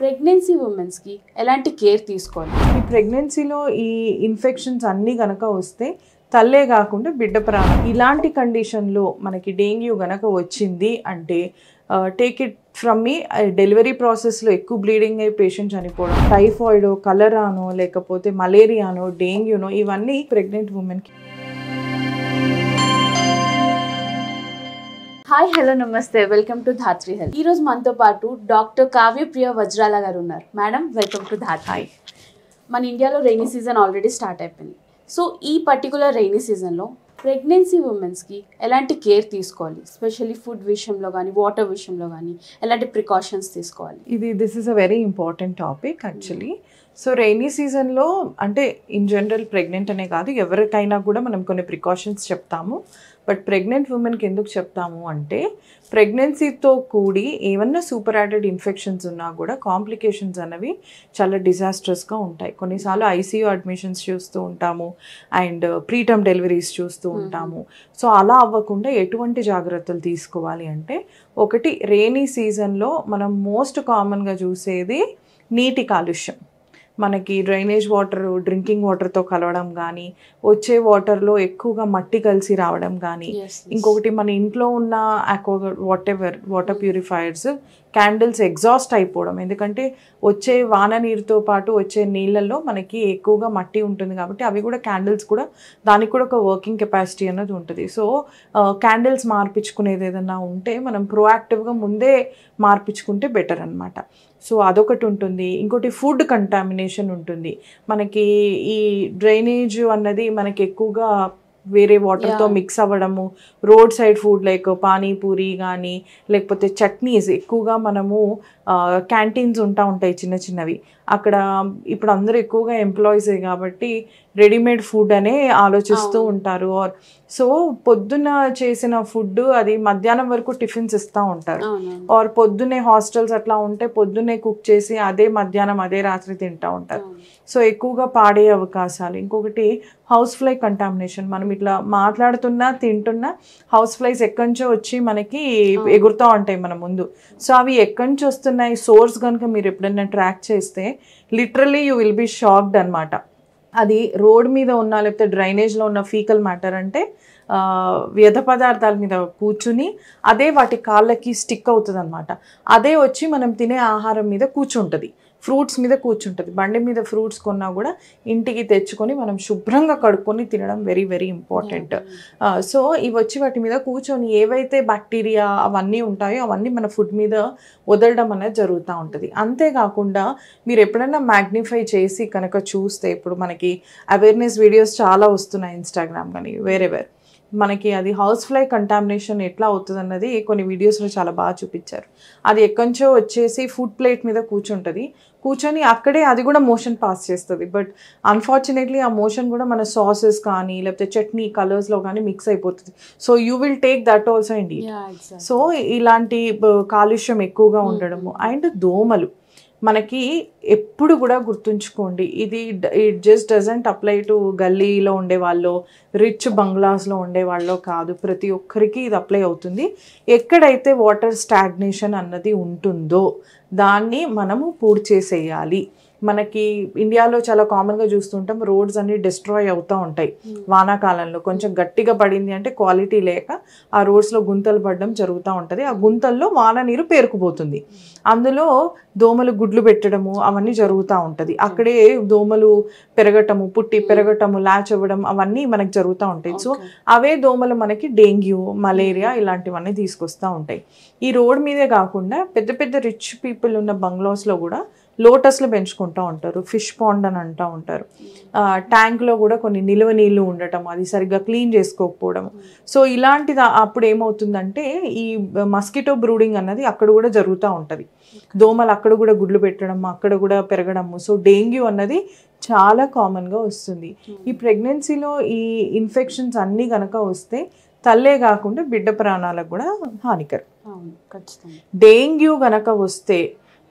Pregnancy women's కి ఎలాంటి care తీసుకోవాలి? ఈ ప్రెగ్నెన్సీలో ఈ ఇన్ఫెక్షన్స్ అన్నీ గనక వస్తే తల్లే కాకుండా బిడ్డ ప్రాణం. ఇలాంటి కండిషన్లో మనకి డెంగ్యూ గనక వచ్చింది అంటే take it from me, delivery ప్రాసెస్లో ఎక్కువ బ్లీడింగ్ అయ్యి పేషెంట్ చనిపోవడం, టైఫాయిడ్, కలరానో లేకపోతే మలేరియానో డెంగ్యూనో ఇవన్నీ ప్రెగ్నెంట్ ఉమెన్కి. హాయ్, హలో, నమస్తే, వెల్కమ్ టు ధాత్రి హెల్త్. ఈ రోజు మనతో పాటు డాక్టర్ కావ్యప్రియ వజ్రాల గారు ఉన్నారు. మేడం, వెల్కమ్ టు ధాత్రి. మన ఇండియాలో రైనీ సీజన్ ఆల్రెడీ స్టార్ట్ అయిపోయింది. సో ఈ పర్టికులర్ రైనీ సీజన్లో ప్రెగ్నెన్సీ ఉమెన్స్కి ఎలాంటి కేర్ తీసుకోవాలి? స్పెషల్లీ ఫుడ్ విషయంలో కానీ వాటర్ విషయంలో కానీ ఎలాంటి ప్రికాషన్స్ తీసుకోవాలి? This is a very important topic actually. So rainy సీజన్లో అంటే ఇన్ జనరల్ ప్రెగ్నెంట్ అనే కాదు, ఎవరికైనా కూడా మనం కొన్ని ప్రికాషన్స్ చెప్తాము. బట్ ప్రెగ్నెంట్ ఉమెన్కి ఎందుకు చెప్తాము అంటే ప్రెగ్నెన్సీతో కూడి ఏమన్నా సూపర్ యాడెడ్ ఇన్ఫెక్షన్స్ ఉన్నా కూడా కాంప్లికేషన్స్ అనేవి చాలా డిజాస్ట్రస్గా ఉంటాయి. కొన్నిసార్లు ఐసీయూ అడ్మిషన్స్ చూస్తూ ఉంటాము అండ్ ప్రీటర్మ్ డెలివరీస్ చూస్తూ ఉంటాము. సో అలా అవ్వకుండా ఎటువంటి జాగ్రత్తలు తీసుకోవాలి అంటే, ఒకటి, రెయినీ సీజన్లో మనం మోస్ట్ కామన్గా చూసేది నీటి కాలుష్యం. మనకి డ్రైనేజ్ వాటర్ డ్రింకింగ్ వాటర్తో కలవడం కానీ, వచ్చే వాటర్లో ఎక్కువగా మట్టి కలిసి రావడం కానీ, ఇంకొకటి మన ఇంట్లో ఉన్న వాటర్ ప్యూరిఫైయర్స్ క్యాండిల్స్ ఎగ్జాస్ట్ అయిపోవడం. ఎందుకంటే వచ్చే వాన నీరుతో పాటు వచ్చే నీళ్ళల్లో మనకి ఎక్కువగా మట్టి ఉంటుంది కాబట్టి అవి కూడా క్యాండిల్స్ కూడా దానికి కూడా ఒక వర్కింగ్ కెపాసిటీ అనేది ఉంటుంది. సో క్యాండిల్స్ మార్పించుకునేది ఏదన్నా ఉంటే మనం ప్రోయాక్టివ్గా ముందే మార్పించుకుంటే బెటర్ అనమాట. సో అదొకటి ఉంటుంది. ఇంకోటి ఫుడ్ కంటామినేషన్ ఉంటుంది. మనకి ఈ డ్రైనేజ్ అన్నది మనకి ఎక్కువగా వేరే వాటర్తో మిక్స్ అవ్వడము, road side food like panipuri కానీ లేకపోతే చట్నీస్ ఎక్కువగా మనము క్యాంటీన్స్ ఉంటాయి చిన్న చిన్నవి. అక్కడ ఇప్పుడు అందరూ ఎక్కువగా ఎంప్లాయీసే కాబట్టి రెడీమేడ్ ఫుడ్ అనే ఆలోచిస్తూ ఉంటారు. సో పొద్దున్న చేసిన ఫుడ్ అది మధ్యాహ్నం వరకు టిఫిన్స్ ఇస్తూ ఉంటారు. ఆర్ పొద్దున్నే హాస్టల్స్ అట్లా ఉంటే పొద్దున్నే కుక్ చేసి అదే మధ్యాహ్నం అదే రాత్రి తింటూ ఉంటారు. సో ఎక్కువగా పాడే అవకాశాలు. ఇంకొకటి హౌస్ ఫ్లై కంటామినేషన్. మనం ఇట్లా మాట్లాడుతున్నా తింటున్నా హౌస్ ఫ్లైస్ ఎక్కడి నుంచో వచ్చి మనకి ఎగురుతూ ఉంటాయి మన ముందు. సో అవి ఎక్కడి నుంచి వస్తున్నాయి సోర్స్ కనుక మీరు ఎప్పుడైనా ట్రాక్ చేస్తే literally you will be shocked అనమాట. అది రోడ్ మీద ఉన్న లేకపోతే డ్రైనేజ్లో ఉన్న ఫీకల్ మ్యాటర్ అంటే వ్యర్థ పదార్థాల మీద కూర్చుని అదే వాటి కాళ్ళకి స్టిక్ అవుతుంది అనమాట. అదే వచ్చి మనం తినే ఆహారం మీద కూర్చుంటుంది, ఫ్రూట్స్ మీద కూర్చుంటుంది. బండి మీద ఫ్రూట్స్ కొన్నా కూడా ఇంటికి తెచ్చుకొని మనం శుభ్రంగా కడుక్కొని తినడం వెరీ వెరీ ఇంపార్టెంట్. సో ఇవి వచ్చి వాటి మీద కూర్చొని ఏవైతే బ్యాక్టీరియా అవన్నీ ఉంటాయో అవన్నీ మన ఫుడ్ మీద వదలడం అనేది జరుగుతూ ఉంటుంది. అంతేకాకుండా మీరు ఎప్పుడైనా మ్యాగ్నిఫై చేసి కనుక చూస్తే, ఇప్పుడు మనకి అవేర్నెస్ వీడియోస్ చాలా వస్తున్నాయి ఇన్స్టాగ్రామ్ కానీ వేరేవేర్, మనకి అది హౌస్ ఫ్లై కంటామినేషన్ ఎట్లా అవుతుంది అన్నది కొన్ని వీడియోస్లో చాలా బాగా చూపించారు. అది ఎక్కడి వచ్చేసి ఫుడ్ ప్లేట్ మీద కూర్చొని అక్కడే అది కూడా మోషన్ పాస్ చేస్తుంది. బట్ అన్ఫార్చునేట్లీ ఆ మోషన్ కూడా మన సాసెస్ కానీ లేకపోతే చట్నీ కలర్స్లో కానీ మిక్స్ అయిపోతుంది. So you will take that also and eat. So ఇలాంటి కాలుష్యం ఎక్కువగా ఉండడము. అండ్ దోమలు మనకి ఎప్పుడు కూడా గుర్తుంచుకోండి, it just doesn't apply to గల్లీలో ఉండేవాళ్ళు, రిచ్ బంగ్లాస్లో ఉండేవాళ్ళు కాదు, ప్రతి ఒక్కరికి ఇది అప్లై అవుతుంది. ఎక్కడైతే వాటర్ స్టాగ్నేషన్ అన్నది ఉంటుందో దాన్ని మనము పూర్తి చేసేయాలి. మనకి ఇండియాలో చాలా కామన్గా చూస్తుంటాం, రోడ్స్ అన్ని డిస్ట్రాయ్ అవుతూ ఉంటాయి వానాకాలంలో. కొంచెం గట్టిగా పడింది అంటే క్వాలిటీ లేక ఆ రోడ్స్లో గుంతలు పడడం జరుగుతూ ఉంటుంది. ఆ గుంతల్లో వాన నీరు పేరుకుపోతుంది, అందులో దోమలు గుడ్లు పెట్టడము అవన్నీ జరుగుతూ ఉంటుంది. అక్కడే దోమలు పెరగటము, పుట్టి పెరగటము, ల్యాచ్ అవ్వడం అవన్నీ మనకి జరుగుతూ ఉంటాయి. సో అవే దోమలు మనకి డెంగ్యూ, మలేరియా ఇలాంటివన్నీ తీసుకొస్తూ ఉంటాయి. ఈ రోడ్ మీదే కాకుండా పెద్ద పెద్ద రిచ్ పీపుల్ ఉన్న బంగ్లాస్లో కూడా లోటస్లు పెంచుకుంటూ ఉంటారు, ఫిష్ పాండ్ అని అంటూ ఉంటారు. ట్యాంక్లో కూడా కొన్ని నిల్వ నీళ్ళు ఉండటం, అది సరిగ్గా క్లీన్ చేసుకోకపోవడం. సో ఇలాంటిది అప్పుడు ఏమవుతుందంటే ఈ మస్కిటో బ్రూడింగ్ అన్నది అక్కడ కూడా జరుగుతూ ఉంటుంది. దోమలు అక్కడ కూడా గుడ్లు పెట్టడం, అక్కడ కూడా పెరగడము. సో డెంగ్యూ అన్నది చాలా కామన్గా వస్తుంది. ఈ ప్రెగ్నెన్సీలో ఈ ఇన్ఫెక్షన్స్ అన్నీ కనుక వస్తే తల్లే కాకుండా బిడ్డ ప్రాణాలకు కూడా హానికరం. డెంగ్యూ గనక వస్తే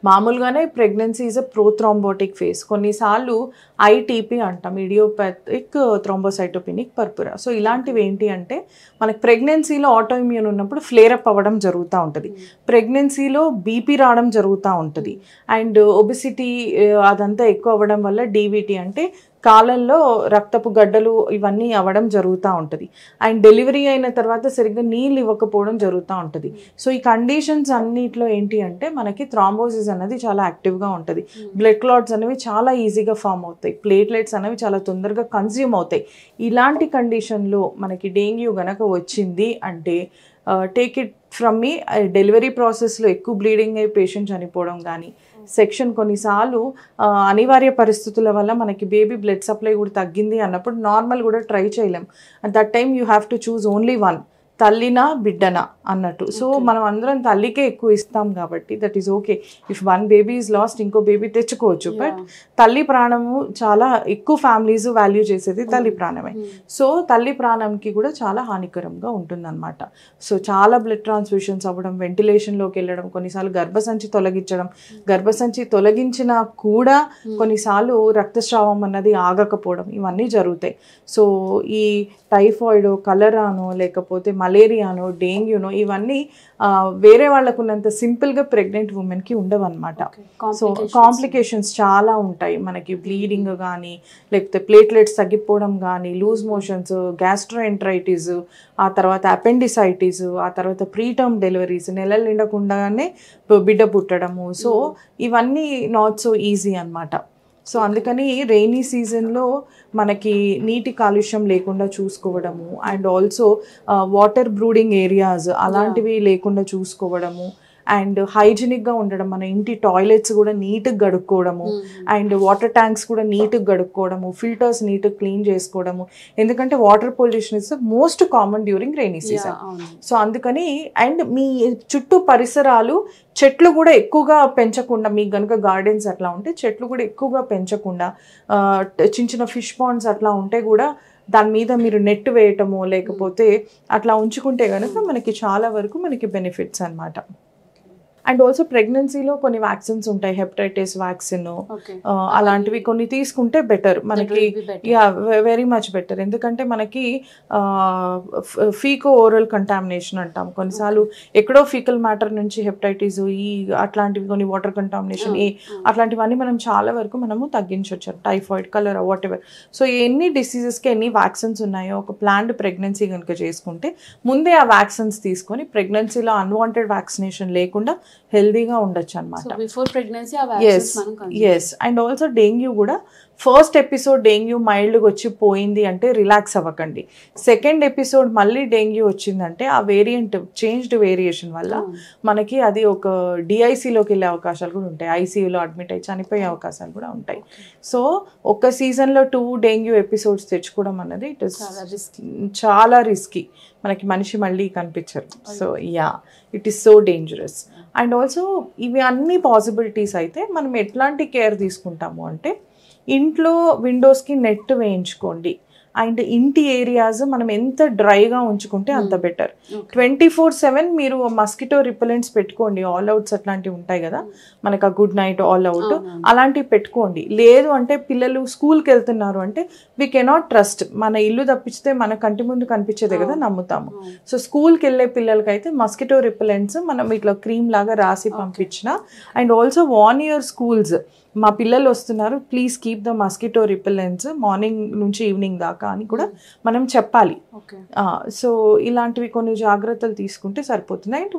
మామూలుగానే ప్రెగ్నెన్సీ ఈజ్ అ ప్రోథ్రాంబోటిక్ ఫేజ్. కొన్నిసార్లు ఐటీపీ అంటాం, ఇడియోపాథిక్ థ్రోంబోసైటోపెనిక్ పర్పురా. సో ఇలాంటివి ఏంటి అంటే మనకి ప్రెగ్నెన్సీలో ఆటోఇమ్యూన్ ఉన్నప్పుడు ఫ్లేరప్ అవ్వడం జరుగుతూ ఉంటుంది, ప్రెగ్నెన్సీలో బీపీ రావడం జరుగుతూ ఉంటుంది, అండ్ ఒబిసిటీ అదంతా ఎక్కువ అవ్వడం వల్ల డీవీటీ అంటే కాలంలో రక్తపు గడ్డలు ఇవన్నీ అవ్వడం జరుగుతూ ఉంటుంది, అండ్ డెలివరీ అయిన తర్వాత సరిగ్గా నీళ్ళు ఇవ్వకపోవడం జరుగుతూ ఉంటుంది. సో ఈ కండిషన్స్ అన్నిట్లో ఏంటి అంటే మనకి థ్రాంబోసిస్ అనేది చాలా యాక్టివ్గా ఉంటుంది, బ్లడ్ క్లాట్స్ అనేవి చాలా ఈజీగా ఫామ్ అవుతాయి, ప్లేట్లెట్స్ అనేవి చాలా తొందరగా కన్జ్యూమ్ అవుతాయి. ఇలాంటి కండిషన్లో మనకి డెంగ్యూ గనక వచ్చింది అంటే take it from me, delivery ప్రాసెస్లో ఎక్కువ బ్లీడింగ్ అయ్యి పేషెంట్ చనిపోవడం కానీ, సెక్షన్ కొన్నిసార్లు అనివార్య పరిస్థితుల వల్ల మనకి బేబీ బ్లడ్ సప్లై కూడా తగ్గింది అన్నప్పుడు నార్మల్ కూడా ట్రై చేయలేం. At that time you have to choose only one, తల్లినా బిడ్డనా అన్నట్టు. సో మనం అందరం తల్లికే ఎక్కువ ఇస్తాం కాబట్టి that is okay. If one baby is lost ఇంకో బేబీ తెచ్చుకోవచ్చు, బట్ తల్లి ప్రాణము చాలా ఎక్కువ ఫ్యామిలీస్ వాల్యూ చేసేది తల్లి ప్రాణమే. సో తల్లి ప్రాణంకి కూడా చాలా హానికరంగా ఉంటుందన్నమాట. సో చాలా బ్లడ్ ట్రాన్స్ఫ్యూషన్స్ అవ్వడం, వెంటిలేషన్లోకి వెళ్ళడం, కొన్నిసార్లు గర్భసంచి తొలగించడం, గర్భసంచి తొలగించినా కూడా కొన్నిసార్లు రక్తస్రావం అన్నది ఆగకపోవడం, ఇవన్నీ జరుగుతాయి. సో ఈ టైఫాయిడ్, కలరానో లేకపోతే మలేరియానో డెంగ్యూనో ఇవన్నీ వేరే వాళ్ళకు ఉన్నంత సింపుల్గా ప్రెగ్నెంట్ ఉమెన్కి ఉండవు అనమాట. సో కాంప్లికేషన్స్ చాలా ఉంటాయి మనకి, బ్లీడింగ్ కానీ లేకపోతే ప్లేట్లెట్స్ తగ్గిపోవడం కానీ, లూజ్ మోషన్స్, గ్యాస్ట్రోఎంట్రైటిస్, ఆ తర్వాత అపెండిసైటిస్, ఆ తర్వాత ప్రీటర్మ్ డెలివరీస్, నెలలు నిండకుండానే బిడ్డ పుట్టడము. సో ఇవన్నీ నాట్ సో ఈజీ అనమాట. సో అందుకని రెయినీ సీజన్లో మనకి నీటి కాలుష్యం లేకుండా చూసుకోవడము, and also water breeding areas అలాంటివి లేకుండా చూసుకోవడము, అండ్ హైజీనిక్గా ఉండడం, మన ఇంటి టాయిలెట్స్ కూడా నీట్గా గడుక్కోవడము, అండ్ వాటర్ ట్యాంక్స్ కూడా నీట్గా గడుక్కోవడము, ఫిల్టర్స్ నీట్గా క్లీన్ చేసుకోవడము. ఎందుకంటే water pollution is most common during rainy season. So అందుకని అండ్ మీ చుట్టూ పరిసరాలు చెట్లు కూడా ఎక్కువగా పెంచకుండా, మీకు కనుక గార్డెన్స్ అట్లా ఉంటే చెట్లు కూడా ఎక్కువగా పెంచకుండా, చిన్న చిన్న ఫిష్ పాండ్స్ అట్లా ఉంటే కూడా దాని మీద మీరు నెట్ వేయటము లేకపోతే అట్లా ఉంచుకుంటే కనుక మనకి చాలా వరకు మనకి బెనిఫిట్స్ అనమాట. అండ్ ఆల్సో ప్రెగ్నెన్సీలో కొన్ని వ్యాక్సిన్స్ ఉంటాయి, హెపటైటిస్ వ్యాక్సిన్ అలాంటివి కొన్ని తీసుకుంటే బెటర్ మనకి. Yeah, very much better. ఎందుకంటే మనకి ఫీకో ఓరల్ కంటామినేషన్ అంటాం, కొన్నిసార్లు ఎక్కడో ఫీకల్ మ్యాటర్ నుంచి హెపటైటిస్ అట్లాంటివి, కొన్ని వాటర్ కంటామినేషన్ అట్లాంటివన్నీ మనం చాలా వరకు మనము తగ్గించవచ్చు, typhoid, cholera, what ever. So ఎన్ని డిసీజెస్కి ఎన్ని వ్యాక్సిన్స్ ఉన్నాయో ఒక ప్లాన్డ్ ప్రెగ్నెన్సీ కనుక చేసుకుంటే ముందే ఆ వ్యాక్సిన్స్ తీసుకొని ప్రెగ్నెన్సీలో అన్వాంటెడ్ వ్యాక్సినేషన్ లేకుండా హెల్దీగా ఉండొచ్చు అనమాట. ఎస్. అండ్ ఆల్సో డెంగ్యూ కూడా ఫస్ట్ ఎపిసోడ్ డెంగ్యూ మైల్డ్గా వచ్చి పోయింది అంటే రిలాక్స్ అవ్వకండి. సెకండ్ ఎపిసోడ్ మళ్ళీ డెంగ్యూ వచ్చిందంటే ఆ వేరియంట్ చేంజ్డ్ వేరియేషన్ వల్ల మనకి అది ఒక డిఐసీలోకి వెళ్ళే అవకాశాలు కూడా ఉంటాయి, ఐసీయూలో అడ్మిట్ అయ్యి చనిపోయే అవకాశాలు కూడా ఉంటాయి. సో ఒక సీజన్లో 2 డెంగ్యూ ఎపిసోడ్స్ తెచ్చుకోవడం అన్నది ఇట్ ఇస్ చాలా రిస్కీ, మనకి మనిషి మళ్ళీ కనిపించరు. So yeah, it is so dangerous. And also ఇవి అన్ని పాసిబిలిటీస్ అయితే మనం ఎట్లాంటి కేర్ తీసుకుంటాము అంటే ఇంట్లో విండోస్కి నెట్ వేయించుకోండి, అండ్ ఇంటి ఏరియాస్ మనం ఎంత డ్రైగా ఉంచుకుంటే అంత బెటర్. 24/7 మీరు మస్కిటో రిపెలెంట్స్ పెట్టుకోండి, ఆల్ అవుట్స్ అట్లాంటివి ఉంటాయి కదా మనకు, ఆ గుడ్ నైట్, ఆల్ అవుట్ అలాంటివి పెట్టుకోండి. లేదు అంటే పిల్లలు స్కూల్కి వెళ్తున్నారు అంటే వీ కెనాట్ ట్రస్ట్, మన ఇల్లు తప్పిస్తే మన కంటి ముందు కనిపించేదే కదా నమ్ముతాము. సో స్కూల్కి వెళ్ళే పిల్లలకైతే మస్కిటో రిపెలెంట్స్ మనం ఇట్లా క్రీమ్ లాగా రాసి పంపించిన, and also warn your schools, మా పిల్లలు వస్తున్నారు please keep the mosquito repellents morning నుంచి ఈవినింగ్ దాకా అని కూడా మనం చెప్పాలి. సో ఇలాంటివి కొన్ని జాగ్రత్తలు తీసుకుంటే సరిపోతుంది. అండ్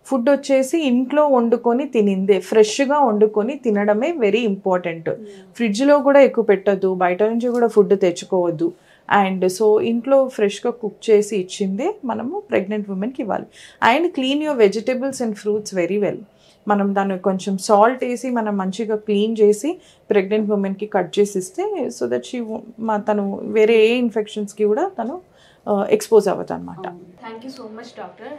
ఫుడ్ వచ్చేసి ఇంట్లో వండుకొని తినిందే, ఫ్రెష్గా వండుకొని తినడమే వెరీ ఇంపార్టెంట్. ఫ్రిడ్జ్లో కూడా ఎక్కువ పెట్టద్దు, బయట నుంచి కూడా ఫుడ్ తెచ్చుకోవద్దు. అండ్ సో ఇంట్లో ఫ్రెష్గా కుక్ చేసి ఇచ్చిందే మనము ప్రెగ్నెంట్ ఉమెన్కి ఇవ్వాలి. And clean your vegetables and fruits very well. మనం దాన్ని కొంచెం సాల్ట్ వేసి మనం మంచిగా క్లీన్ చేసి ప్రెగ్నెంట్ ఉమెన్కి కట్ చేసి ఇస్తే సో దట్ తను వేరే ఏ ఇన్ఫెక్షన్స్కి కూడా తను ఎక్స్పోజ్ అవ్వదు అనమాట. Thank you so much doctor.